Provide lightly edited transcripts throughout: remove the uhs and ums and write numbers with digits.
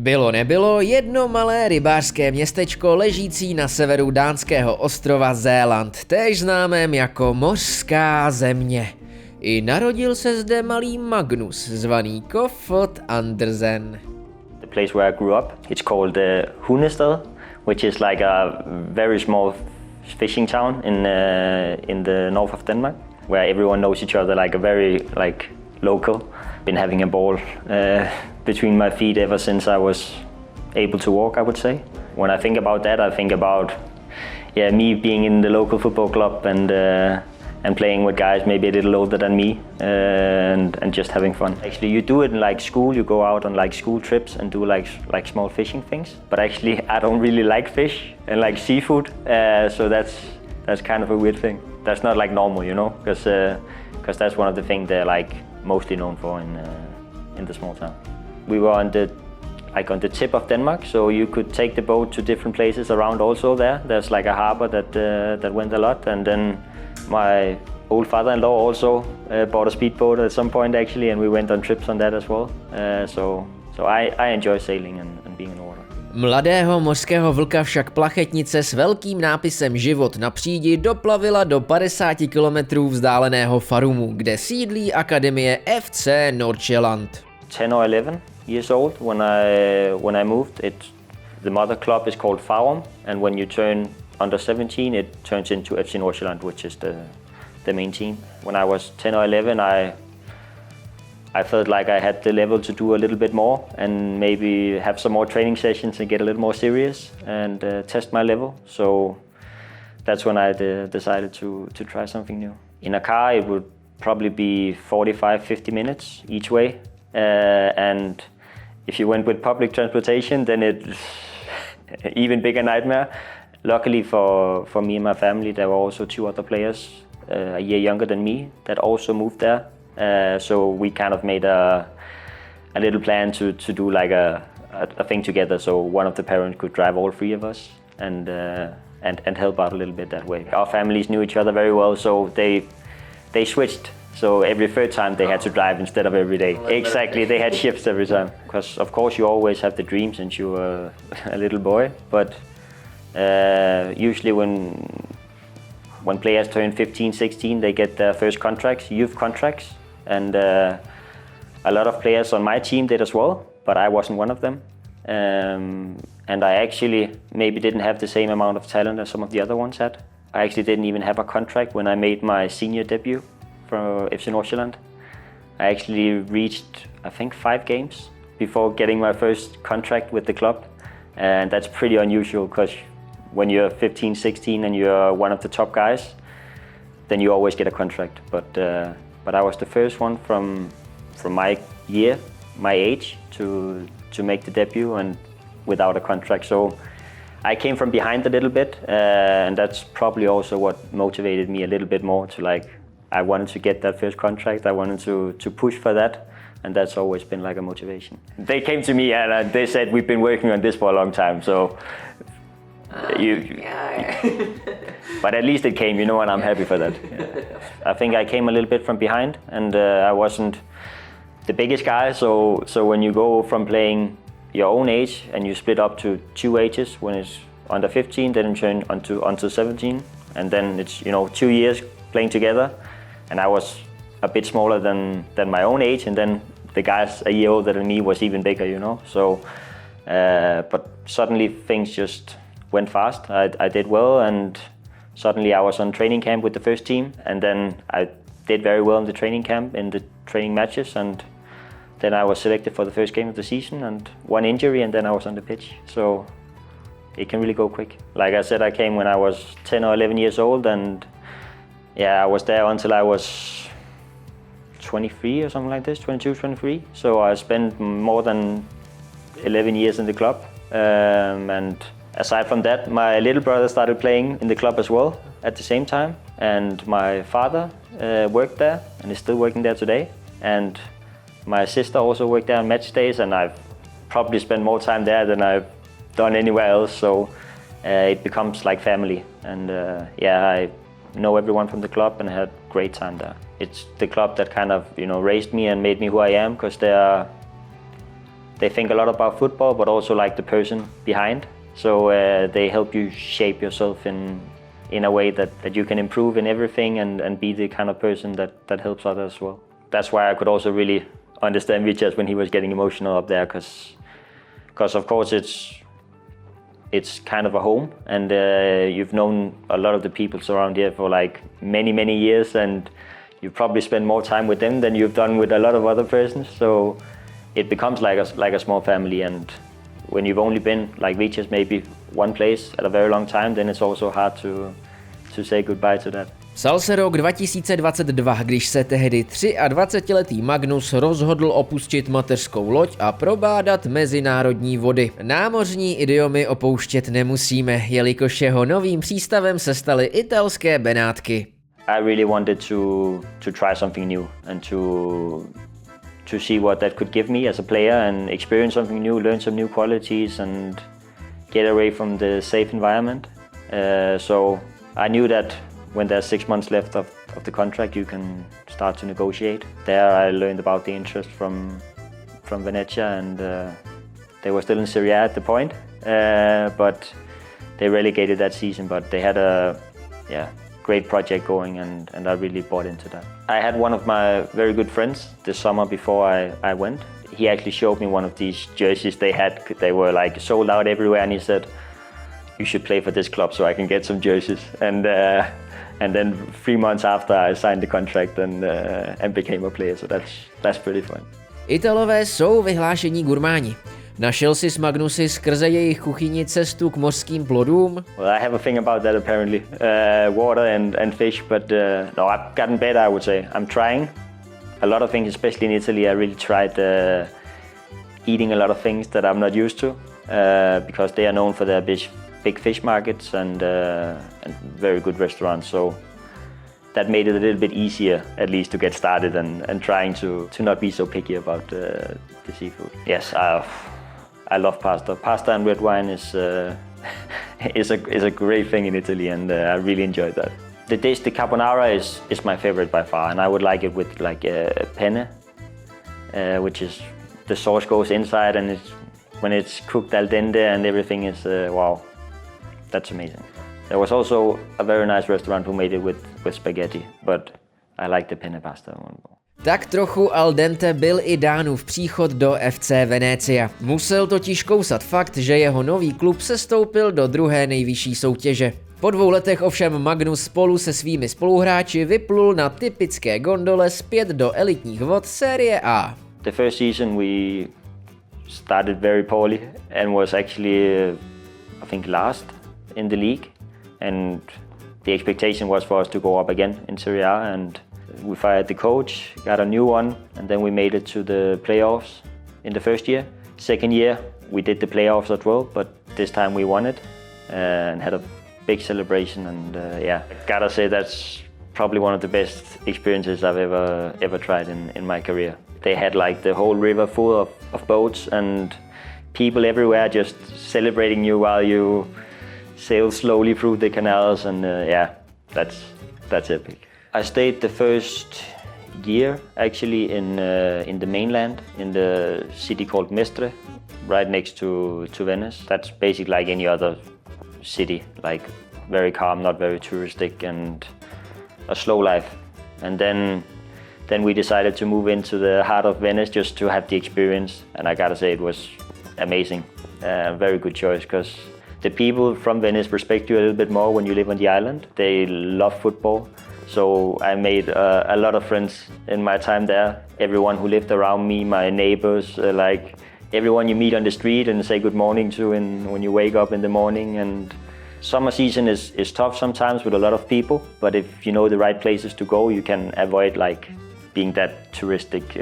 Bylo nebylo jedno malé rybářské městečko ležící na severu dánského ostrova Zéland, též známém jako mořská země. I narodil se zde malý Magnus, zvaný Kofod Andersen. The place where I grew up, it's called Hundested, which is like a very small fishing town in the north of Denmark, where everyone knows each other, like a very local. Been having a ball between my feet ever since I was able to walk, I would say. When I think about that, I think about me being in the local football club and playing with guys maybe a little older than me and just having fun. Actually, you do it in like school. You go out on like school trips and do like small fishing things. But actually, I don't really like fish and like seafood, so that's kind of a weird thing. That's not like normal, you know, because that's one of the things they're like mostly known for in the small town. We were on the tip of Denmark, so you could take the boat to different places around also there. There's like a harbor that went a lot, and then my old father-in-law also bought a speedboat at some point actually, and we went on trips on that as well. So I enjoy sailing and being in the water. Mladého mořského vlka však plachetnice s velkým nápisem Život na přídi doplavila do 50 kilometrů vzdáleného Farumu, kde sídlí akademie FC Nordsjælland. 10 or 11 years old when I moved. The mother club is called Farum, and when you turn under 17, it turns into FC Nordsjælland, which is the main team. When I was 10 or 11, I felt like I had the level to do a little bit more and maybe have some more training sessions and get a little more serious and test my level. So that's when I decided to try something new. In a car, it would probably be 45-50 minutes each way. And if you went with public transportation, then it's even bigger nightmare. Luckily for me and my family, there were also 2 other players a year younger than me that also moved there. So we kind of made a little plan to do like a thing together, so one of the parents could drive all 3 of us and help out a little bit that way. Our families knew each other very well, so they switched. So every third time they had to drive instead of every day. Exactly, they had shifts every time. Because of course you always have the dream since you were a little boy, but usually when players turn 15, 16, they get their first contracts, youth contracts. And a lot of players on my team did as well, but I wasn't one of them. And I actually maybe didn't have the same amount of talent as some of the other ones had. I actually didn't even have a contract when I made my senior debut for FC Nordsjælland. I actually reached, I think, 5 games before getting my first contract with the club. And that's pretty unusual because when you're 15, 16 and you're one of the top guys, then you always get a contract. But I was the first one from my year, my age, to make the debut and without a contract. So I came from behind a little bit, and that's probably also what motivated me a little bit more to I wanted to get that first contract. I wanted to push for that, and that's always been like a motivation. They came to me and they said, we've been working on this for a long time, so but at least it came, you know, and I'm happy for that. I think I came a little bit from behind, and I wasn't the biggest guy, so when you go from playing your own age and you split up to 2 ages, when it's under 15, then you turn onto 17, and then it's, you know, 2 years playing together, and I was a bit smaller than my own age, and then the guys a year older than me was even bigger, you know. So, but suddenly things just went fast. I did well, and suddenly I was on training camp with the first team, and then I did very well in the training camp, in the training matches, and then I was selected for the first game of the season, and one injury, and then I was on the pitch. So it can really go quick. Like I said, I came when I was 10 or 11 years old, and I was there until I was 23 or something like this, 22, 23. So I spent more than 11 years in the club, and aside from that, my little brother started playing in the club as well at the same time, and my father worked there and is still working there today, and my sister also worked there on match days, and I've probably spent more time there than I've done anywhere else, so it becomes like family, and I know everyone from the club and I had a great time there. It's the club that kind of, you know, raised me and made me who I am, because they think a lot about football, but also like the person behind. So they help you shape yourself in a way that you can improve in everything and be the kind of person that helps others as well. That's why I could also really understand Vichas when he was getting emotional up there, because of course it's kind of a home, and you've known a lot of the people around here for like many years, and you probably spend more time with them than you've done with a lot of other persons. So it becomes like a small family, and when you've only been like Vichas maybe one place at a very long time, then it's also hard to say goodbye to that. Psal se rok 2022, když se tehdy 23letý Magnus rozhodl opustit mateřskou loď a probádat mezinárodní vody. Námořní idiomy opouštět nemusíme, jelikož jeho novým přístavem se staly italské Benátky. I really wanted to try something new and to see what that could give me as a player and experience something new, learn some new qualities and get away from the safe environment. So I knew that when there's 6 months left of the contract, you can start to negotiate. There I learned about the interest from Venice, and they were still in Serie A at the point, but they relegated that season. But they had a great project going, and I really bought into that. I had one of my very good friends this summer before I went. He actually showed me one of these jerseys they had. They were like sold out everywhere, and he said, "You should play for this club so I can get some jerseys." And then 3 months after I signed the contract and became a player, so that's pretty fun. Italové jsou vyhlášení gurmáni. Našel jsi s Magnusy skrze jejich kuchyni cestu k mořským plodům? Well, I have a thing about that apparently. Water and fish, but no, I've gotten better, I would say. I'm trying a lot of things, especially in Italy. I really tried eating a lot of things that I'm not used to, because they are known for their big fish markets and very good restaurants. So that made it a little bit easier, at least, to get started and trying to not be so picky about the seafood. Yes, I love pasta. Pasta and red wine is a great thing in Italy, and I really enjoyed that. The dish, the carbonara, is my favorite by far, and I would like it with like a penne, which is the sauce goes inside, and when it's cooked al dente and everything is wow, that's amazing. There was also a very nice restaurant who made it with spaghetti, but I like the penne pasta one more. Tak trochu al dente byl i Dánův příchod do FC Venezia. Musel totiž kousat fakt, že jeho nový klub sestoupil do druhé nejvyšší soutěže. Po 2 letech ovšem Magnus spolu se svými spoluhráči vyplul na typické gondole zpět do elitních vod Serie A. The first season we started very poorly and was actually I think last in the league, and the expectation was for us to go up again in Serie A, and we fired the coach, got a new one, and then we made it to the playoffs in the first year. Second year we did the playoffs as well, but this time we won it and had a big celebration, and I gotta say that's probably one of the best experiences I've ever tried in my career. They had like the whole river full of boats and people everywhere just celebrating you while you sail slowly through the canals, and that's epic. I stayed the first year actually in the mainland, in the city called Mestre, right next to Venice. That's basically like any other city, like very calm, not very touristic, and a slow life. And then we decided to move into the heart of Venice just to have the experience, and I gotta say it was amazing. Very good choice, because the people from Venice respect you a little bit more when you live on the island. They love football, so I made a lot of friends in my time there. Everyone who lived around me, my neighbors, like everyone you meet on the street and say good morning to when you wake up in the morning. And summer season is tough sometimes with a lot of people, but if you know the right places to go, you can avoid like being that touristic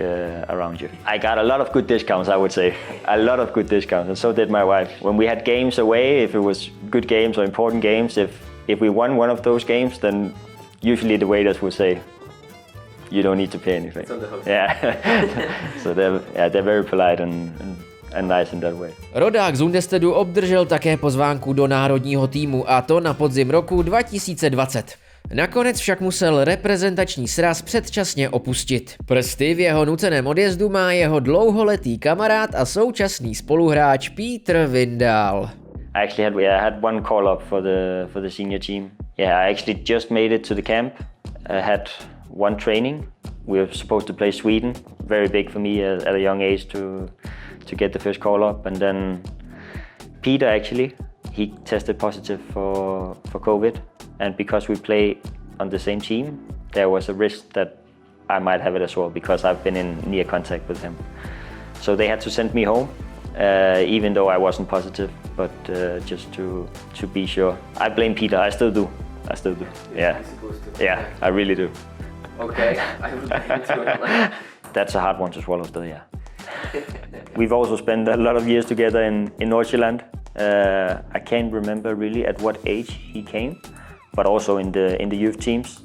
around you. I got a lot of good discounts, I would say. A lot of good discounts, and so did my wife. When we had games away, if it was good games or important games, if we won one of those games, then usually the waiters would say, you don't need to pay anything. It's on the hook. Yeah. So they're very polite and nice in that way. Rodák z Understedu obdržel také pozvánku do národního týmu, a to na podzim roku 2020. Nakonec však musel reprezentační sraz předčasně opustit. Prsty v jeho nuceném odjezdu má jeho dlouholetý kamarád a současný spoluhráč Petr Vindal. I actually had one call up for the senior team. Yeah, I actually just made it to the camp. I had one training. We were supposed to play Sweden. Very big for me at a young age to get the first call up. And then Peter actually, he tested positive for COVID. And because we play on the same team, there was a risk that I might have it as well because I've been in near contact with him. So they had to send me home, even though I wasn't positive, but just to be sure. I blame Peter, I still do. Yeah. Yeah, I really do. Okay, I would like to. That's a hard one to swallow still, yeah. We've also spent a lot of years together in Nordsjælland. I can't remember really at what age he came, but also in the youth teams.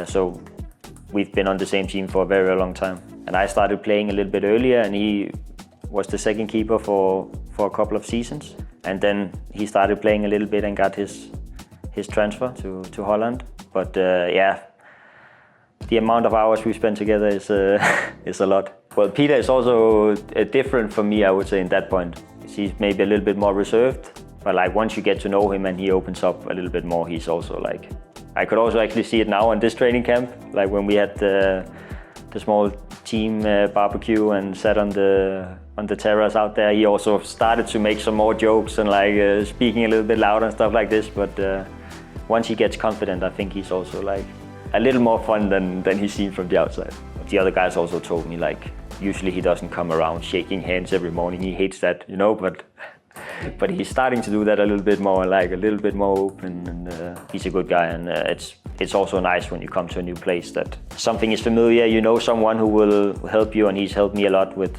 So we've been on the same team for a very, very long time. And I started playing a little bit earlier, and he was the second keeper for a couple of seasons. And then he started playing a little bit and got his transfer to Holland. But yeah, the amount of hours we spent together is a lot. Well, Peter is also different from me, I would say, in that point. He's maybe a little bit more reserved, but like once you get to know him and he opens up a little bit more, he's also like, I could also actually see it now on this training camp, like when we had the small team barbecue and sat on the terrace out there. He also started to make some more jokes and like speaking a little bit louder and stuff like this. But once he gets confident, I think he's also like a little more fun than he seems from the outside. The other guys also told me like usually he doesn't come around shaking hands every morning. He hates that, you know, but he's starting to do that a little bit more, like a little bit more open, and he's a good guy. And it's also nice when you come to a new place that something is familiar, you know, someone who will help you, and he's helped me a lot with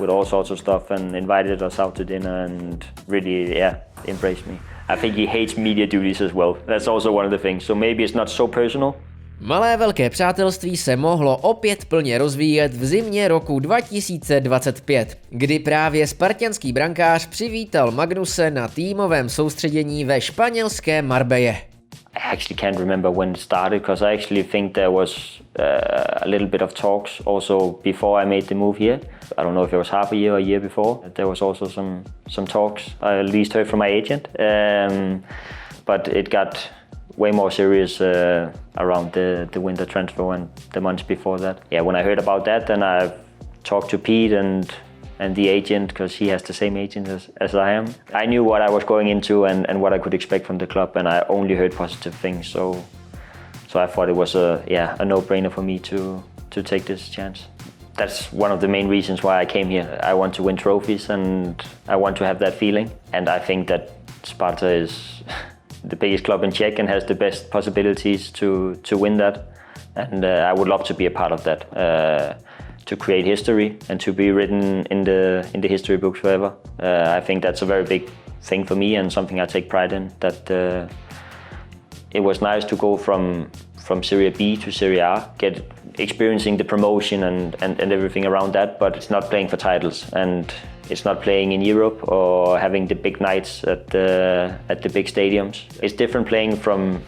all sorts of stuff and invited us out to dinner and really, yeah, embraced me. I think he hates media duties as well. That's also one of the things. So maybe it's not so personal. Malé velké přátelství se mohlo opět plně rozvíjet v zimě roku 2025, kdy právě spartanský brankář přivítal Magnuse na týmovém soustředění ve španělské Marbelle. I actually can't remember when it started because I actually think there was a little bit of talks also before I made the move here. I don't know if it was half a year or a year before. There was also some talks. I at least heard from my agent, but it got way more serious around the winter transfer and the months before that. Yeah, when I heard about that, then I talked to Pete and the agent, because he has the same agent as I am. I knew what I was going into and what I could expect from the club, and I only heard positive things. So I thought it was a no-brainer for me to take this chance. That's one of the main reasons why I came here. I want to win trophies and I want to have that feeling. And I think that Sparta is the biggest club in Czech and has the best possibilities to win that. And I would love to be a part of that, to create history and to be written in the history books forever. I think that's a very big thing for me and something I take pride in. That it was nice to go from Serie B to Serie A, experiencing the promotion and everything around that, but it's not playing for titles and it's not playing in Europe or having the big nights at the big stadiums. It's different playing from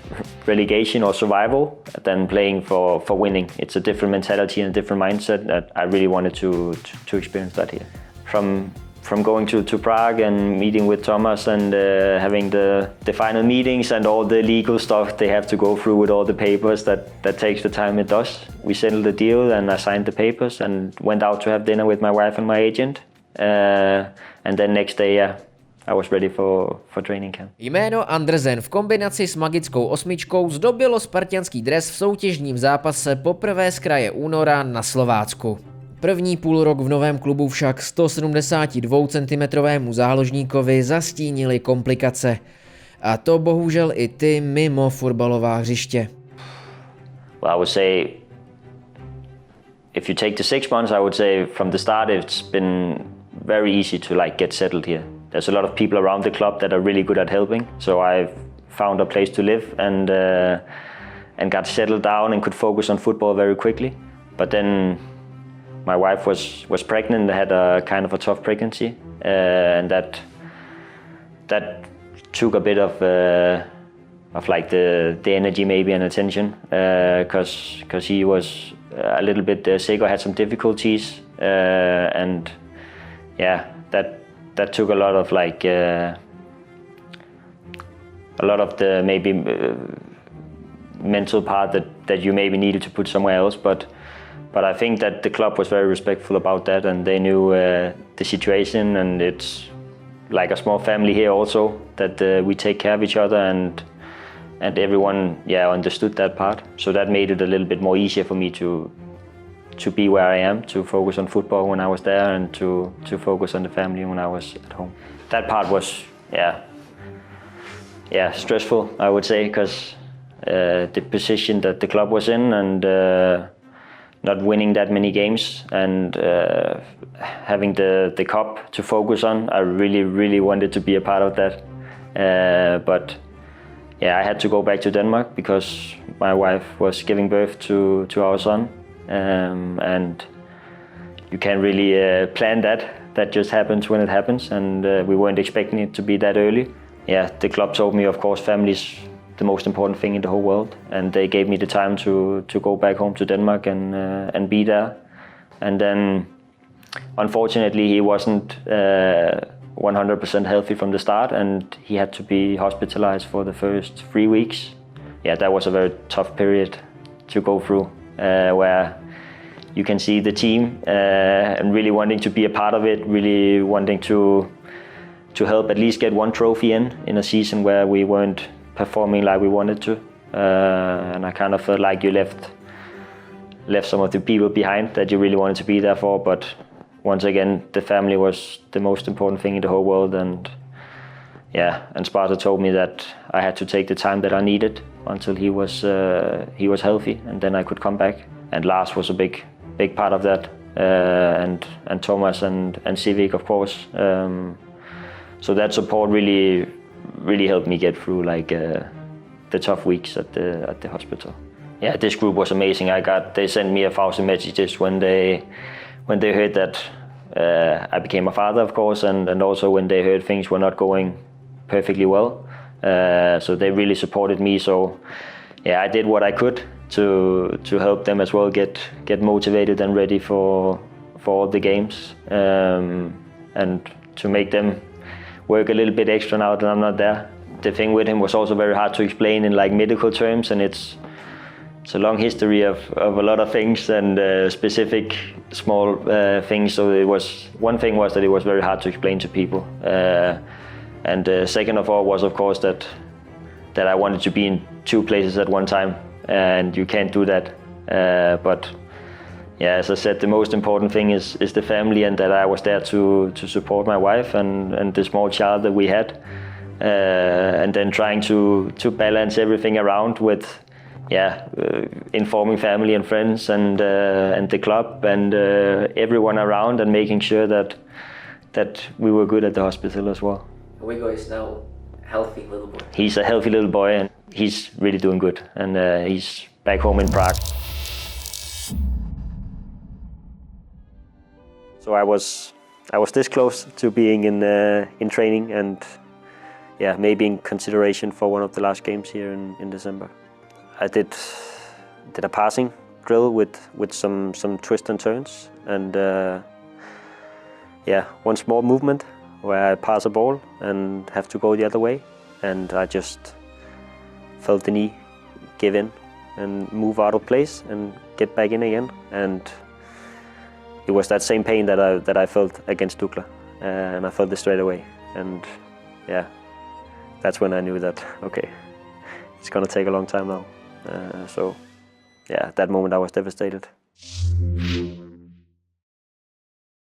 relegation or survival than playing for winning. It's a different mentality and a different mindset that I really wanted to experience that here. From going to Prague and meeting with Thomas and having the final meetings and all the legal stuff they have to go through with all the papers, that takes the time it does. We settled the deal and I signed the papers and went out to have dinner with my wife and my agent. And then next day, I was ready for training camp. Jméno Andersen v kombinaci s magickou osmičkou zdobilo spartanský dres v soutěžním zápase poprvé z kraje února na Slovácku. První půlrok v novém klubu však 172 cm záložníkovi zastínili komplikace. A to bohužel i ty mimo fotbalová hřiště. Well, I would say, if you take the 6 months, I would say from the start it's been very easy to get settled here. There's a lot of people around the club that are really good at helping, so I've found a place to live and got settled down and could focus on football very quickly. But then my wife was pregnant and had a kind of a tough pregnancy, and that took a bit of of like the energy maybe and attention, because he was a little bit sick or had some difficulties, and yeah, that took a lot of like a lot of the maybe mental part that you maybe needed to put somewhere else, but I think that the club was very respectful about that, and they knew the situation, and it's like a small family here also, that we take care of each other, and everyone understood that part. So that made it a little bit more easier for me to be where I am, to focus on football when I was there, and to focus on the family when I was at home. That part was stressful, I would say, because the position that the club was in, and not winning that many games, and having the cup to focus on, I really wanted to be a part of that. But yeah, I had to go back to Denmark because my wife was giving birth to our son, and you can't really plan that. That just happens when it happens, and we weren't expecting it to be that early. Yeah, the club told me, of course, family's the most important thing in the whole world, and they gave me the time to go back home to Denmark and be there. And then, unfortunately, he wasn't 100% healthy from the start, and he had to be hospitalized for the first 3 weeks. Yeah, that was a very tough period to go through, where you can see the team and really wanting to be a part of it, really wanting to help at least get one trophy in a season where we weren't performing like we wanted to, and I kind of felt like you left some of the people behind that you really wanted to be there for. But once again, the family was the most important thing in the whole world, and Sparta told me that I had to take the time that I needed until he was healthy, and then I could come back. And Lars was a big part of that, and Thomas and 𝐔𝐍𝒂𝒂𝒏, of course. So that support really helped me get through like the tough weeks at the hospital. Yeah, this group was amazing. They sent me 1,000 messages when they heard that I became a father, of course, and also when they heard things were not going perfectly well. So they really supported me. So yeah, I did what I could to help them as well get motivated and ready for all the games, and to make them work a little bit extra now that I'm not there. The thing with him was also very hard to explain in like medical terms, and it's a long history of a lot of things, and specific small things. So one thing was that it was very hard to explain to people, and second of all was, of course, that I wanted to be in 2 places at one time, and you can't do that. But yeah, as I said, the most important thing is the family, and that I was there to support my wife and the small child that we had, and then trying to balance everything around with informing family and friends and the club and everyone around, and making sure that we were good at the hospital as well. 𝒂𝒂𝒏 is now a healthy little boy. He's a healthy little boy, and he's really doing good, and he's back home in Prague. So I was this close to being in training, and maybe in consideration for one of the last games here in December. I did a passing drill with some twists and turns, and one small movement where I pass a ball and have to go the other way, and I just felt the knee give in and move out of place and get back in again, and it was that same pain that I felt against 𝒂𝒂𝒏, and I felt it straight away, and that's when I knew that okay, it's gonna take a long time now. So that moment I was devastated.